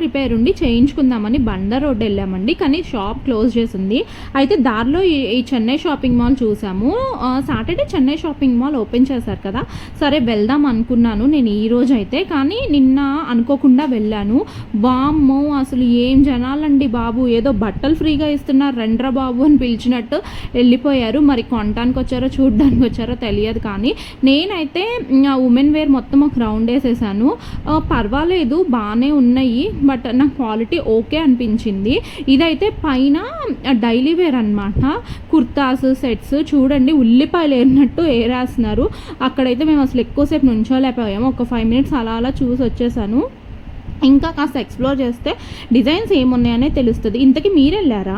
Repair ఉండి చేయించుకుందామని బండ road వెళ్ళామండి. కానీ షాప్ క్లోజ్ చేసింది. అయితే దారిలో ఈ చెన్నై షాపింగ్ మాల్ చూసాము. Saturday Chennai shopping mall open చేశారు కదా, సరే వెళ్దాం అనుకున్నాను నేను ఈరోజు అయితే. కానీ నిన్న అనుకోకుండా వెళ్ళాను. వామ్మో అసలు ఏం జనాలండి బాబు, ఏదో బట్టలు ఫ్రీగా ఇస్తున్నారు రండ్రా బాబు అని పిలిచినట్టు వెళ్ళిపోయారు. మరి కొనడానికి వచ్చారో చూడడానికి వచ్చారో తెలియదు. కానీ నేనైతే ఉమెన్ వేర్ మొత్తం ఒక రౌండ్ వేసేసాను. పర్వాలేదు బాగానే ఉన్నాయి, బట్ నాకు క్వాలిటీ ఓకే అనిపించింది. ఇదైతే పైన డైలీ వేర్ అనమాట. కుర్తాస్ సెట్స్ చూడండి, ఉల్లిపాయలు ఏరినట్టు ఏరేస్తున్నారు. అక్కడైతే మేము అసలు ఎక్కువసేపు నుంచోలేకపోయాము. ఒక 5 minutes అలా అలా చూసి వచ్చేసాను. ఇంకా కాస్త ఎక్స్ప్లోర్ చేస్తే డిజైన్స్ ఏమున్నాయనే తెలుస్తుంది. ఇంతకీ మీరు వెళ్ళారా?